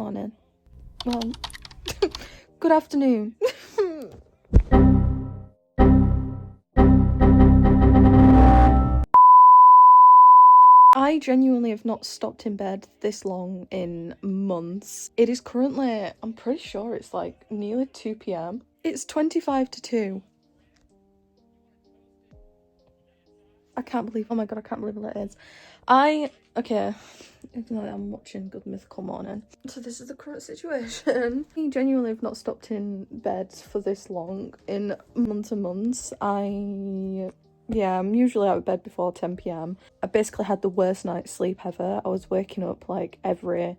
morning. Well, good afternoon. I genuinely have not stopped in bed this long in months. It is currently, I'm pretty sure it's like nearly 2 p.m. It's 25 to 2. I can't believe, oh my god, I can't believe what it is. Okay, even though I'm watching Good Mythical Morning. So this is the current situation. I genuinely have not stopped in bed for this long in months and months. Yeah, I'm usually out of bed before 10 p.m. I basically had the worst night's sleep ever. I was waking up like every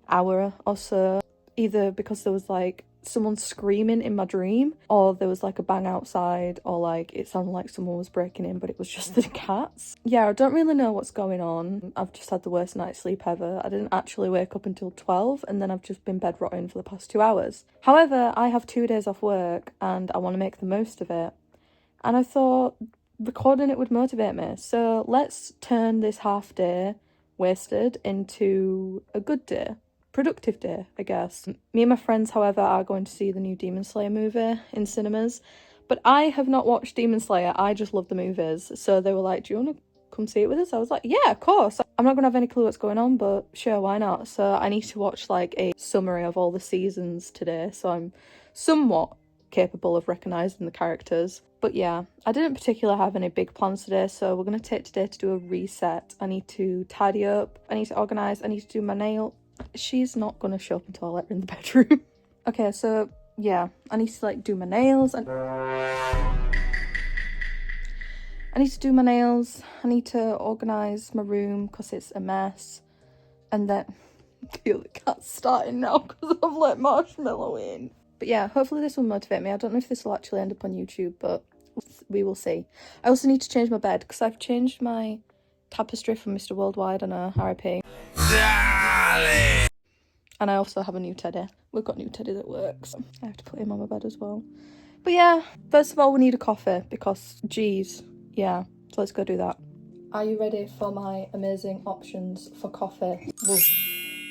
hour or so, either because there was like someone screaming in my dream, or there was like a bang outside, or like it sounded like someone was breaking in, but it was just the cats. Yeah, I don't really know what's going on. I've just had the worst night's sleep ever. I didn't actually wake up until 12, and then I've just been bedrotting for the past 2 hours. However, I have 2 days off work and I want to make the most of it, and I thought recording it would motivate me, so let's turn this half day wasted into a good day. Productive day, I guess. Me and my friends, however, are going to see the new Demon Slayer movie in cinemas, but I have not watched Demon Slayer. I just love the movies, so they were like, do you want to come see it with us? I was like, yeah, of course. I'm not gonna have any clue what's going on, but sure, why not? So I need to watch like a summary of all the seasons today, so I'm somewhat capable of recognising the characters. But yeah, I didn't particularly have any big plans today, so we're going to take today to do a reset. I need to tidy up, I need to organise, I need to do my nail. She's not going to show up until I let her in the bedroom. Okay, so yeah, I need to like do my nails, and I need to do my nails, I need to organise my room because it's a mess, and then I feel the cat's starting now because I've let Marshmallow in. But yeah, hopefully this will motivate me. I don't know if this will actually end up on YouTube, but we will see. I also need to change my bed because I've changed my tapestry from Mr. Worldwide and a RIP. And I also have a new teddy. We've got new teddy that works. I have to put him on my bed as well. But yeah, first of all, we need a coffee because, geez, yeah. So let's go do that. Are you ready for my amazing options for coffee? Woo.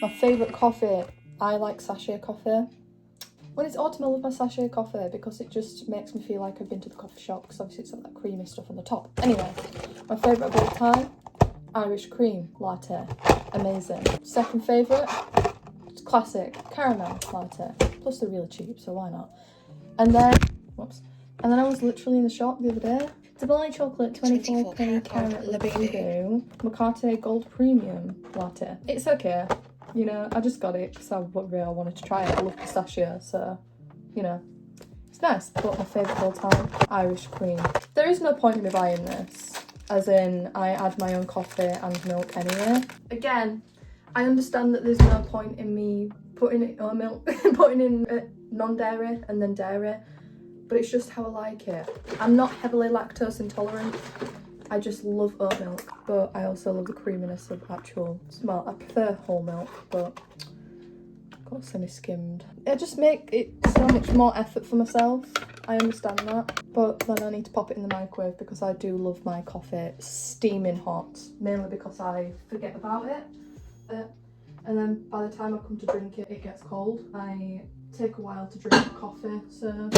My favourite coffee, I like sachet coffee. When it's autumn, I love my sachet coffee because it just makes me feel like I've been to the coffee shop, because obviously it's got that creamy stuff on the top. Anyway, my favourite of all time, Irish cream latte. Amazing. Second favourite, it's classic, caramel latte. Plus they're really cheap, so why not? And then, I was literally in the shop the other day. Dubai chocolate 24p carat labubu Macate gold premium latte. It's okay. You know, I just got it because I wanted to try it. I love pistachio, so, you know, it's nice. But my favourite of all time, Irish cream. There is no point in me buying this, as in, I add my own coffee and milk anyway. Again, I understand that there's no point in me putting in oat milk, putting in non-dairy and then dairy, but it's just how I like it. I'm not heavily lactose intolerant. I just love oat milk, but I also love the creaminess of actual, well, I prefer whole milk, but I've got semi-skimmed. I just make it so much more effort for myself. I understand that, but then I need to pop it in the microwave because I do love my coffee steaming hot, mainly because I forget about it. And then by the time I come to drink it, it gets cold. I take a while to drink the coffee, so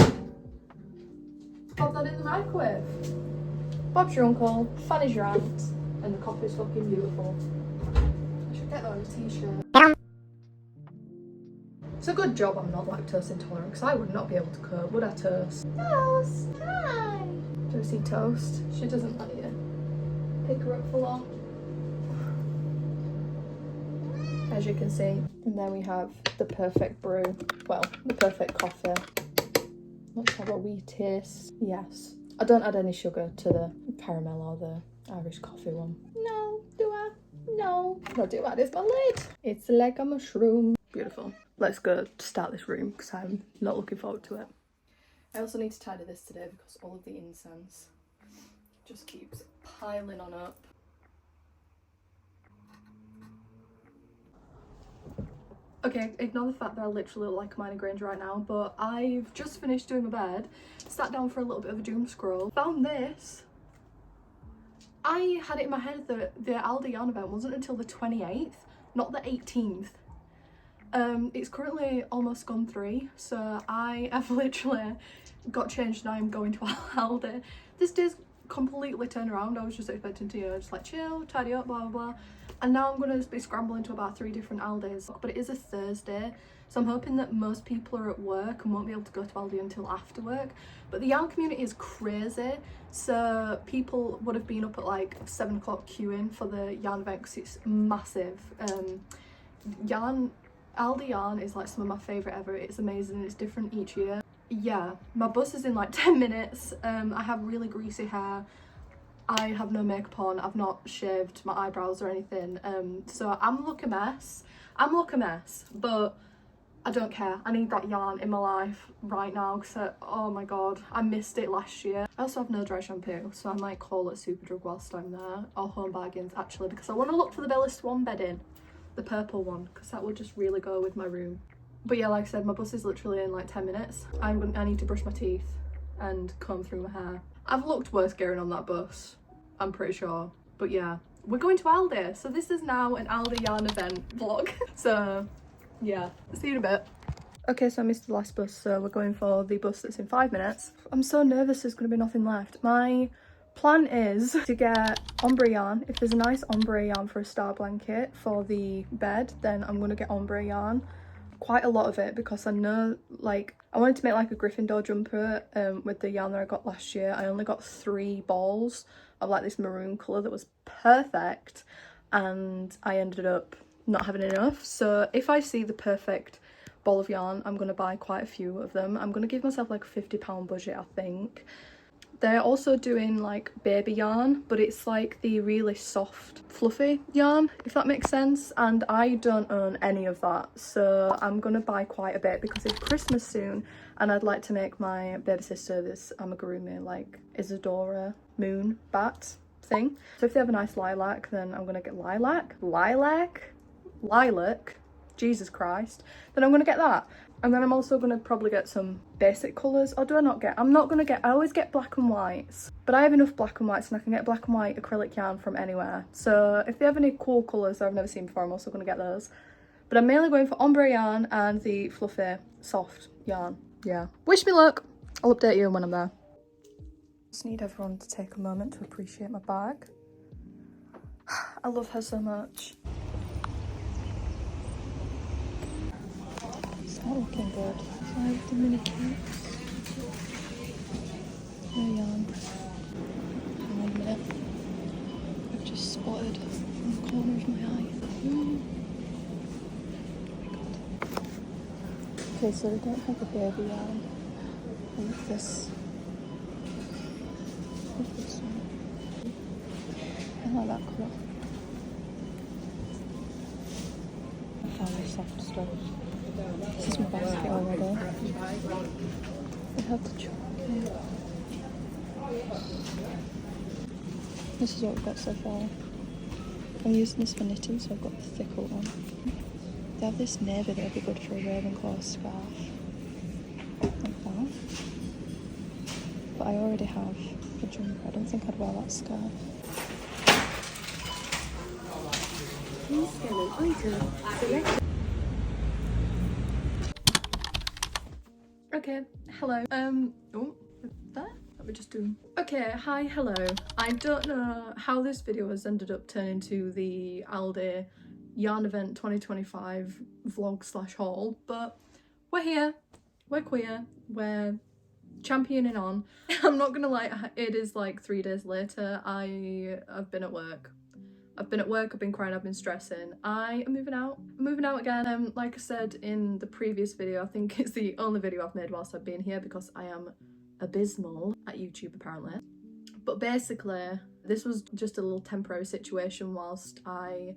pop that in the microwave. Bob's your uncle, Fanny's your aunt, and the coffee's fucking beautiful. I should get that on a t-shirt. It's a good job I'm not lactose intolerant, because I would not be able to cope, would I, Toast? Toast, hi! Do you see Toast? She doesn't let you pick her up for long. As you can see. And then we have the perfect brew. Well, the perfect coffee. Let's have a wee taste. Yes. I don't add any sugar to the caramel or the Irish coffee one. No, do I? No. Not do I, it's my lid. It's like a mushroom. Beautiful. Let's go start this room because I'm not looking forward to it. I also need to tidy this today because all of the incense just keeps piling on up. Okay, ignore the fact that I literally look like Hermione Granger right now, but I've just finished doing my bed, sat down for a little bit of a doom scroll, found this. I had it in my head that the Aldi yarn event wasn't until the 28th, not the 18th. It's currently almost gone 3, so I have literally got changed and I'm going to Aldi. This day's completely turned around. I was just expecting to, you know, just like chill, tidy up, blah blah blah, and now I'm gonna be scrambling to about 3 different Aldis. But it is a Thursday, so I'm hoping that most people are at work and won't be able to go to Aldi until after work. But the yarn community is crazy, so people would have been up at like 7 o'clock queuing for the yarn event because it's massive. Aldi yarn is like some of my favourite ever. It's amazing, it's different each year. Yeah, my bus is in like 10 minutes. I have really greasy hair. I have no makeup on. I've not shaved my eyebrows or anything. So I'm looking a mess. But I don't care. I need that yarn in my life right now because oh my god, I missed it last year. I also have no dry shampoo, so I might call it Superdrug whilst I'm there, or Home Bargains actually, because I want to look for the Bella Swan bedding, the purple one, because that would just really go with my room. But yeah, like I said, my bus is literally in like 10 minutes. I need to brush my teeth and comb through my hair. I've looked worse getting on that bus, I'm pretty sure. But yeah, we're going to Aldi. So this is now an Aldi yarn event vlog. So yeah, see you in a bit. Okay, so I missed the last bus, so we're going for the bus that's in 5 minutes. I'm so nervous there's going to be nothing left. My plan is to get ombre yarn. If there's a nice ombre yarn for a star blanket for the bed, then I'm going to get ombre yarn. Quite a lot of it, because I know, like, I wanted to make like a Gryffindor jumper with the yarn that I got last year. I only got 3 balls of like this maroon colour that was perfect, and I ended up not having enough. So if I see the perfect ball of yarn, I'm going to buy quite a few of them. I'm going to give myself like a £50 budget, I think. They're also doing like baby yarn, but it's like the really soft fluffy yarn, if that makes sense, and I don't own any of that, so I'm gonna buy quite a bit because it's Christmas soon and I'd like to make my baby sister this amigurumi like Isadora moon bat thing. So if they have a nice lilac, then I'm gonna get lilac, Jesus Christ, then I'm gonna get that. And then I'm also going to probably get some basic colours. Or do I not get? I'm not going to get... I always get black and whites. But I have enough black and whites and I can get black and white acrylic yarn from anywhere. So if they have any cool colours that I've never seen before, I'm also going to get those. But I'm mainly going for ombre yarn and the fluffy, soft yarn. Yeah. Wish me luck. I'll update you when I'm there. Just need everyone to take a moment to appreciate my bag. I love her so much. Not looking good. So I have the mini cakes. No yarn. Hang on a minute. I've just spotted in the corner of my eye. Oh my god. Okay, so they don't have the baby yarn. I love this. I love this one. I like that colour. I found this soft stuff. This is my basket already. I have the chocolate. This is what we've got so far. I'm using this for knitting, so I've got the thicker one. They have this navy that would be good for a Ravenclaw scarf. Like that. But I already have a jumper. I don't think I'd wear that scarf. Please scan an item. Select. Okay, hello. Oh, there? Let me just do. Okay, hi, hello. I don't know how this video has ended up turning to the Aldi Yarn Event 2025 vlog / haul, but we're here, we're queer, we're championing on. I'm not gonna lie, it is like 3 days later. I've been at work. I've been crying, I've been stressing. I am moving out. I'm moving out again. Like I said in the previous video, I think it's the only video I've made whilst I've been here because I am abysmal at YouTube apparently. But basically, this was just a little temporary situation whilst I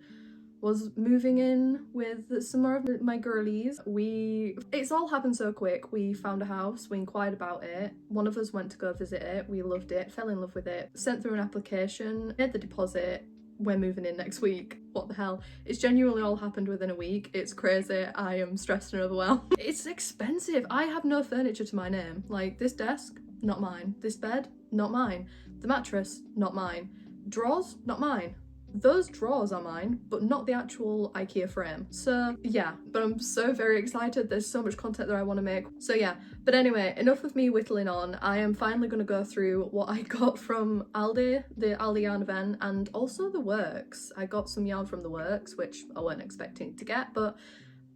was moving in with some more of my girlies. It's all happened so quick. We found a house, we inquired about it. One of us went to go visit it, we loved it, fell in love with it, sent through an application, made the deposit. We're moving in next week. What the hell? It's genuinely all happened within a week. It's crazy. I am stressed and overwhelmed. It's expensive. I have no furniture to my name. Like this desk, not mine. This bed, not mine. The mattress, not mine. Drawers, not mine. those drawers are mine, but not the actual IKEA frame. So yeah, but I'm so very excited. There's so much content that I want to make. So yeah, but anyway, enough of me whittling on. I am finally going to go through what I got from Aldi, the Aldi yarn event, and also the Works. I got some yarn from the Works, which I weren't expecting to get, but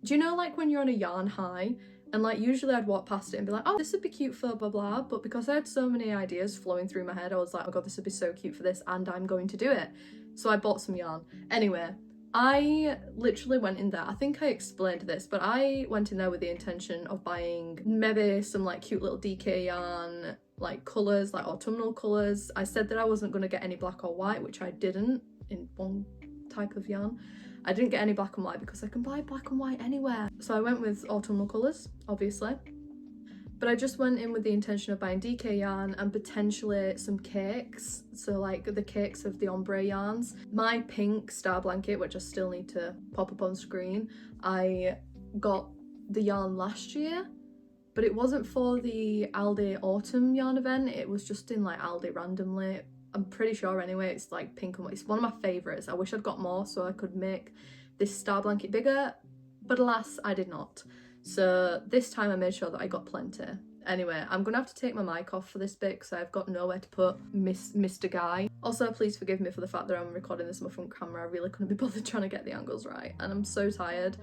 do you know, like when you're on a yarn high, and like usually I'd walk past it and be like, oh, this would be cute for blah blah, but because I had so many ideas flowing through my head, I was like, oh god, this would be so cute for this, and I'm going to do it. So I bought some yarn. Anyway, I literally went in there, I think I explained this, but I went in there with the intention of buying maybe some like cute little DK yarn, like colours, like autumnal colours. I said that I wasn't going to get any black or white, which I didn't in one type of yarn. I didn't get any black and white because I can buy black and white anywhere. So I went with autumnal colours, obviously. But I just went in with the intention of buying DK yarn and potentially some cakes. So like the cakes of the ombre yarns. My pink star blanket, which I still need to pop up on screen, I got the yarn last year, but it wasn't for the Aldi autumn yarn event. It was just in like Aldi randomly. I'm pretty sure anyway, it's like pink and white. It's one of my favourites. I wish I'd got more so I could make this star blanket bigger, but alas, I did not. So this time I made sure that I got plenty. Anyway, I'm gonna have to take my mic off for this bit because I've got nowhere to put Mr. Guy. Also, please forgive me for the fact that I'm recording this on my front camera. I really couldn't be bothered trying to get the angles right, and I'm so tired.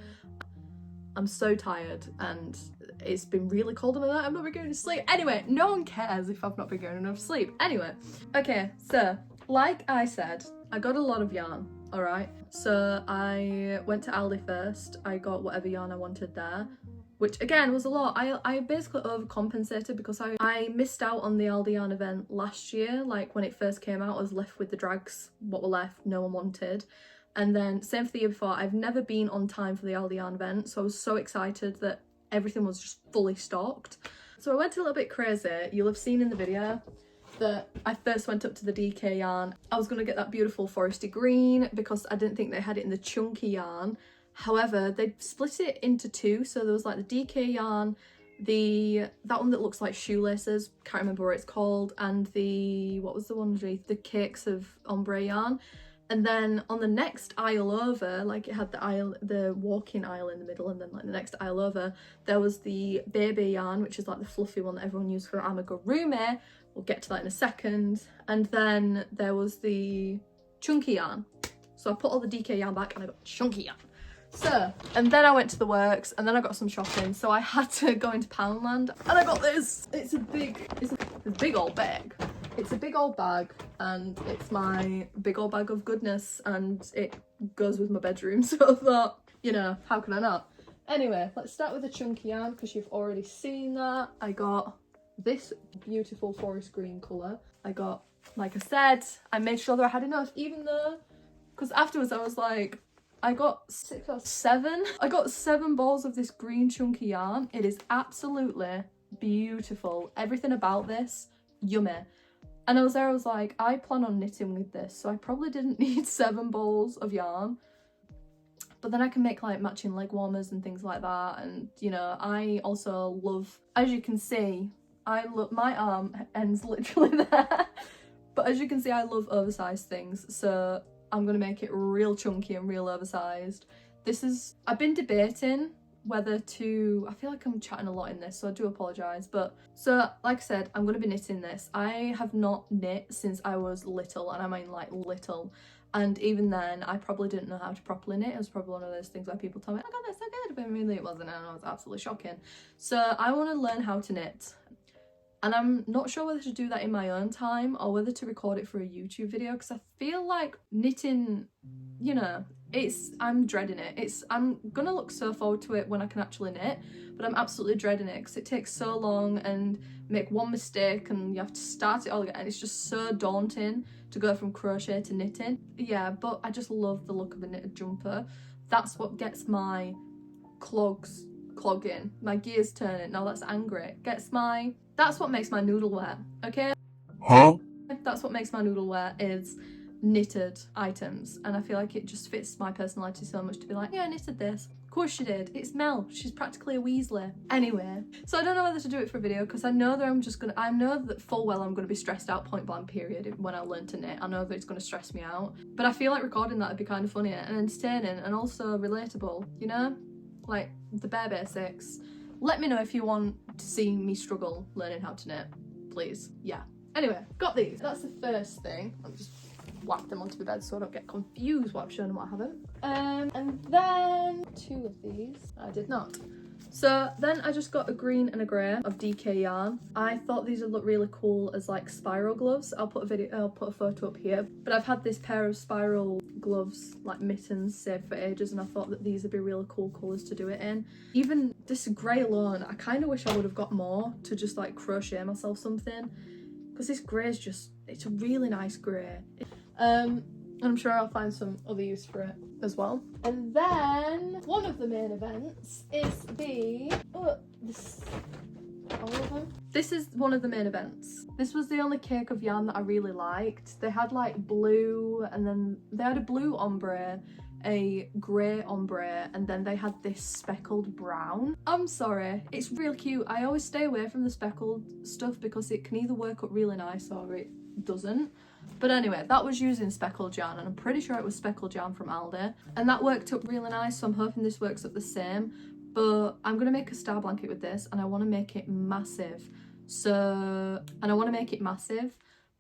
I'm so tired, and it's been really cold in the night. I've not been going to sleep. Anyway, no one cares if I've not been getting enough sleep. Anyway, okay, so like I said, I got a lot of yarn, all right? So I went to Aldi first. I got whatever yarn I wanted there, which again was a lot. I basically overcompensated because I missed out on the Aldi yarn event last year. Like when it first came out, I was left with the drags, what were left, no one wanted. And then same for the year before, I've never been on time for the Aldi yarn event, so I was so excited that everything was just fully stocked. So I went a little bit crazy. You'll have seen in the video that I first went up to the DK yarn. I was going to get that beautiful foresty green because I didn't think they had it in the chunky yarn. However, they split it into two, so there was like the DK yarn, that one that looks like shoelaces, can't remember what it's called, and the, what was the one underneath? The cakes of ombre yarn. And then on the next aisle over, like it had the walk-in aisle in the middle, and then like the next aisle over, there was the baby yarn, which is like the fluffy one that everyone used for amigurumi. We'll get to that in a second. And then there was the chunky yarn. So I put all the DK yarn back and I got chunky yarn. So, and then I went to the Works, and then I got some shopping, so I had to go into Poundland, and I got this. It's a big old bag. It's a big old bag, and it's my big old bag of goodness, and it goes with my bedroom, so I thought, you know, how can I not? Anyway, let's start with the chunky yarn, because you've already seen that. I got this beautiful forest green colour. I got, like I said, I made sure that I had enough, even though, because afterwards I was like, I got 6 or 7. I got 7 balls of this green chunky yarn. It is absolutely beautiful. Everything about this, yummy. And I was like, I plan on knitting with this, so I probably didn't need 7 balls of yarn. But then I can make like matching leg warmers and things like that. And you know, I also love, as you can see, my arm ends literally there. But as you can see, I love oversized things. So I'm gonna make it real chunky and real oversized. I've been debating whether to, I feel like I'm chatting a lot in this, so I do apologise, but so like I said, I'm going to be knitting this. I have not knit since I was little, and I mean like little, and even then I probably didn't know how to properly knit. It was probably one of those things where people tell me, oh god, that's so good, but really it wasn't, and it was absolutely shocking. So I want to learn how to knit, and I'm not sure whether to do that in my own time or whether to record it for a YouTube video, because I feel like knitting, you know, I'm dreading it. I'm gonna look so forward to it when I can actually knit, but I'm absolutely dreading it because it takes so long, and make one mistake and you have to start it all again, and it's just so daunting to go from crochet to knitting. Yeah, but I just love the look of a knitted jumper. That's what gets my clogs clogging, my gears turning. No, that's angry. That's what makes my noodle wear, okay? Huh? That's what makes my noodle wear, is knitted items, and I feel like it just fits my personality so much to be like, yeah, I knitted this, course she did. It's Mel. She's practically a Weasley. Anyway, so I don't know whether to do it for a video because I know that I know that full well I'm gonna be stressed out point blank period when I learn to knit. I know that it's gonna stress me out. But I feel like recording that would be kind of funny and entertaining and also relatable, you know? Like the bare basics. Let me know if you want to see me struggle learning how to knit, please. Yeah. Anyway, got these. That's the first thing. I'll just whack them onto the bed so I don't get confused what I've shown and what I haven't. And then 2 of these. I did not. So then I just got a green and a grey of DK yarn. I thought these would look really cool as like spiral gloves. I'll put a photo up here. But I've had this pair of spiral gloves, like mittens, saved for ages, and I thought that these would be really cool colours to do it in. Even this grey alone, I kind of wish I would have got more to just like crochet myself something. Because this grey is just, it's a really nice grey. And I'm sure I'll find some other use for it as well. And then one of the main events is this is one of the main events. This was the only cake of yarn that I really liked. They had like blue, and then they had a blue ombre, a grey ombre, and then they had this speckled brown. I'm sorry, it's really cute. I always stay away from the speckled stuff because it can either work up really nice or it doesn't. But anyway, that was using speckled yarn, and I'm pretty sure it was speckled yarn from Aldi, and that worked up really nice, so I'm hoping this works up the same. But I'm gonna make a star blanket with this, and I want to make it massive.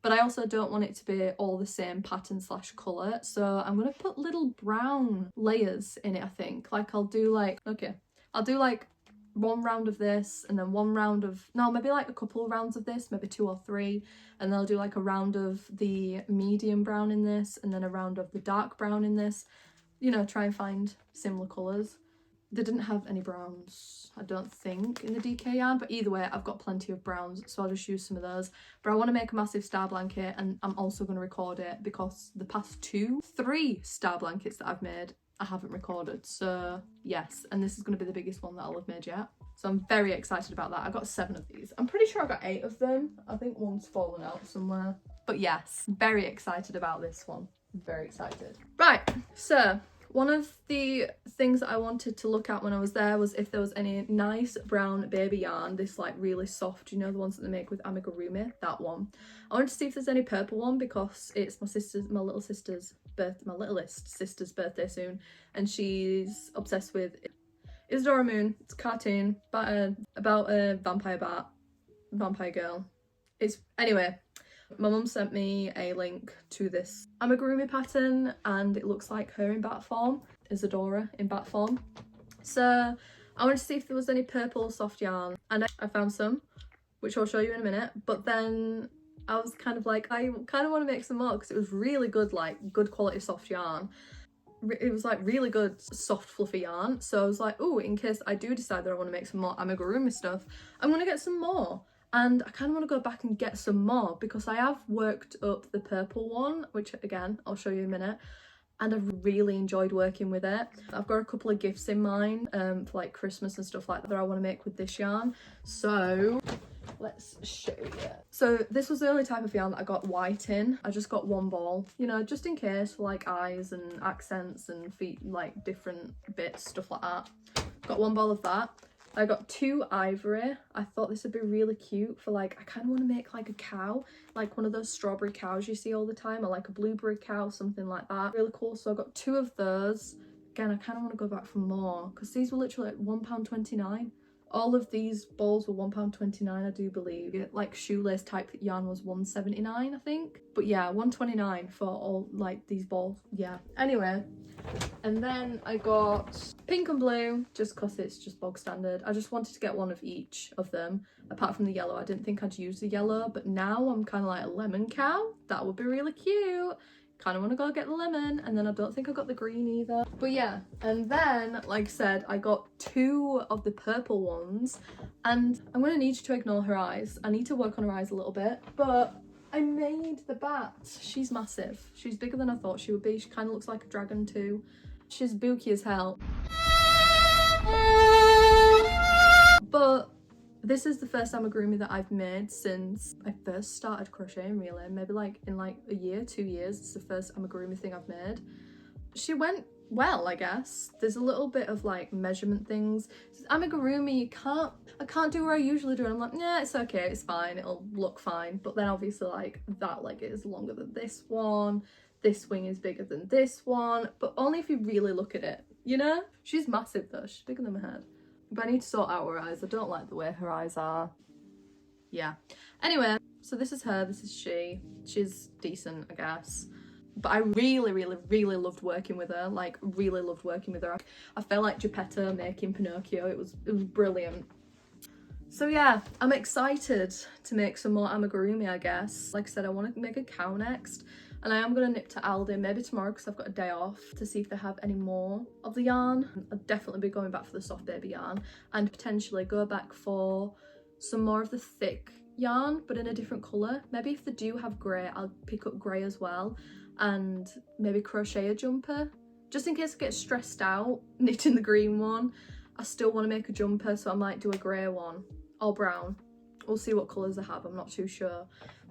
But I also don't want it to be all the same pattern / colour, so I'm gonna put little brown layers in it. I think I'll do like one round of this, and then one round of, no, maybe like a couple of rounds of this, maybe 2 or 3, and then I'll do like a round of the medium brown in this, and then a round of the dark brown in this, you know, try and find similar colours. They didn't have any browns, I don't think, in the DK yarn, but either way I've got plenty of browns, so I'll just use some of those. But I want to make a massive star blanket, and I'm also going to record it because the past 3 star blankets that I've made I haven't recorded. So yes, and this is going to be the biggest one that I'll have made yet, so I'm very excited about that. I got 7 of these. I'm pretty sure I got 8 of them. I think one's fallen out somewhere, but yes, very excited about this one. Very excited. Right, so one of the things that I wanted to look at when I was there was if there was any nice brown baby yarn, this like really soft, you know, the ones that they make with amigurumi, that one. I wanted to see if there's any purple one because it's my littlest sister's birthday soon, and she's obsessed with Isadora Moon. It's a cartoon about a vampire girl. Anyway, my mum sent me a link to this amigurumi pattern, and it looks like her in bat form, Isadora in bat form. So I wanted to see if there was any purple soft yarn, and I found some, which I'll show you in a minute. But then I was kind of like, I kind of want to make some more because it was really good, like good quality soft yarn. It was like really good soft fluffy yarn. So I was like, oh, in case I do decide that I want to make some more amigurumi stuff, I'm going to get some more. And I kind of want to go back and get some more because I have worked up the purple one, which again, I'll show you in a minute. And I've really enjoyed working with it. I've got a couple of gifts in mind for like Christmas and stuff like that I want to make with this yarn. So let's show you. So this was the only type of yarn that I got white in. I just got 1 ball, you know, just in case for like eyes and accents and feet, like different bits, stuff like that. Got 1 ball of that. I got 2 ivory. I thought this would be really cute for like, I kind of want to make like a cow, like one of those strawberry cows you see all the time, or like a blueberry cow, something like that. Really cool. So I got 2 of those. Again, I kind of want to go back for more because these were literally like £1.29. All of these balls were £1.29, I do believe. Like shoelace type yarn was £1.79, I think. But yeah, £1.29 for all like these balls. Yeah. Anyway, and then I got pink and blue just because it's just bog standard. I just wanted to get 1 of each of them, apart from the yellow. I didn't think I'd use the yellow, but now I'm kind of like a lemon cow. That would be really cute. Kind of want to go get the lemon, and then I don't think I got the green either. But yeah, and then like I said, I got 2 of the purple ones, and I'm going to need you to ignore her eyes. I need to work on her eyes a little bit, but I made the bat. She's massive. She's bigger than I thought she would be. She kind of looks like a dragon too. She's booky as hell. But this is the first amigurumi that I've made since I first started crocheting, really. Maybe like in like a year, 2 years. It's the first amigurumi thing I've made. She went well, I guess. There's a little bit of like measurement things. Amigurumi, I can't do what I usually do, and I'm like, yeah, it's okay, it's fine, it'll look fine. But then obviously like that leg is longer than this one, this wing is bigger than this one, but only if you really look at it, you know? She's massive though, she's bigger than my head. But I need to sort out her eyes. I don't like the way her eyes are. Yeah. Anyway, so this is her, this is she. She's decent, I guess. But I really, really, really loved working with her. Like, really loved working with her. I felt like Geppetto making Pinocchio. It was brilliant. So yeah, I'm excited to make some more amigurumi, I guess. Like I said, I want to make a cow next. And I am going to nip to Aldi, maybe tomorrow because I've got a day off, to see if they have any more of the yarn. I'll definitely be going back for the soft baby yarn. And potentially go back for some more of the thick yarn, but in a different colour. Maybe if they do have grey, I'll pick up grey as well. And maybe crochet a jumper, just in case I get stressed out knitting the green one. I still want to make a jumper, so I might do a grey one or brown. We'll see what colours I have, I'm not too sure.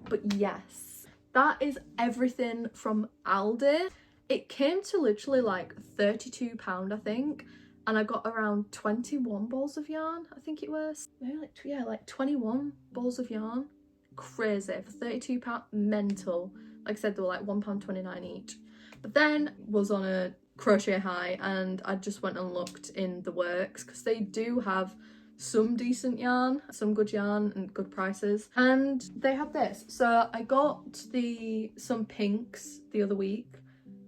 But yes, that is everything from Aldi. It came to literally like £32, I think, and I got around 21 balls of yarn, I think it was. Maybe like, yeah, like 21 balls of yarn. Crazy for £32, mental. Like I said, they were like £1.29 each. But then was on a crochet high, and I just went and looked in the works because they do have some decent yarn, some good yarn and good prices. And they had this. So I got some pinks the other week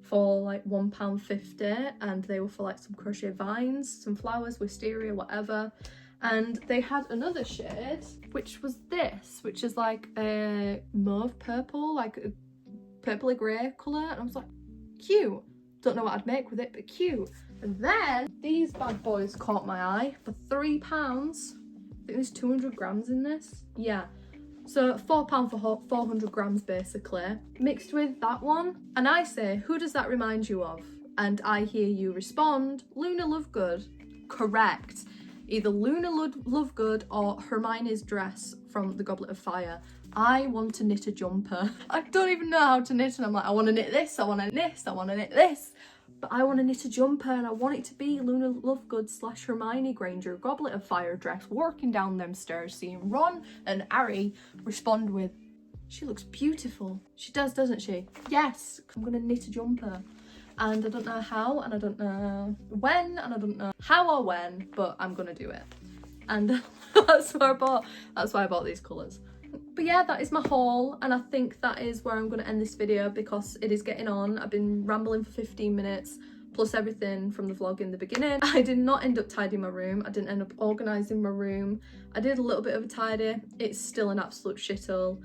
for like £1.50, and they were for like some crochet vines, some flowers, wisteria, whatever. And they had another shade, which was this, which is like a mauve purple, like a purpley grey colour, and I was like, cute. Don't know what I'd make with it, but cute. And then these bad boys caught my eye for £3. I think there's 200 grams in this. Yeah. So £4 for 400 grams basically, mixed with that one. And I say, who does that remind you of? And I hear you respond, Luna Lovegood. Correct. Either Luna Lovegood or Hermione's dress from The Goblet of Fire. I want to knit a jumper. I don't even know how to knit, and I'm like, I want to knit this, I want to knit this, I want to knit this. But I want to knit a jumper, and I want it to be Luna Lovegood / Hermione Granger Goblet of Fire dress, walking down them stairs, seeing Ron and Harry respond with, she looks beautiful. She does, doesn't she? Yes, I'm going to knit a jumper. And I don't know how, and I don't know when, and I don't know how or when, but I'm going to do it. And that's why I bought these colours. But yeah, that is my haul, and I think that is where I'm going to end this video because it is getting on. I've been rambling for 15 minutes plus everything from the vlog in the beginning. I did not end up tidying my room. I didn't end up organising my room. I did a little bit of a tidy. It's still an absolute shithole.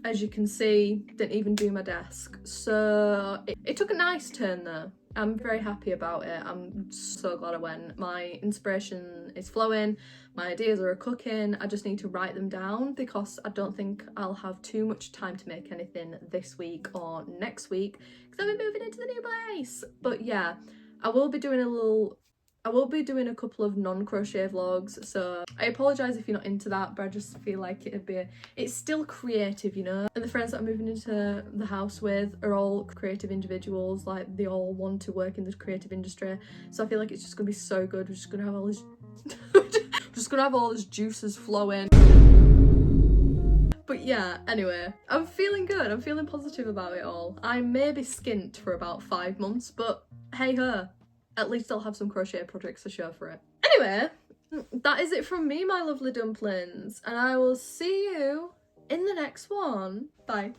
As you can see, didn't even do my desk. So it took a nice turn though. I'm very happy about it. I'm so glad I went. My inspiration is flowing. My ideas are cooking. I just need to write them down because I don't think I'll have too much time to make anything this week or next week because I'll be moving into the new place. But yeah, I will be doing a couple of non-crochet vlogs, so I apologise if you're not into that, but I just feel like it's still creative, you know? And the friends that I'm moving into the house with are all creative individuals, like they all want to work in the creative industry, so I feel like it's just gonna be so good. We're just gonna have all this all this juices flowing. But yeah, anyway, I'm feeling good. I'm feeling positive about it all. I may be skint for about 5 months, but hey ho. At least I'll have some crochet projects to show for it. Anyway, that is it from me, my lovely dumplings, and I will see you in the next one. Bye.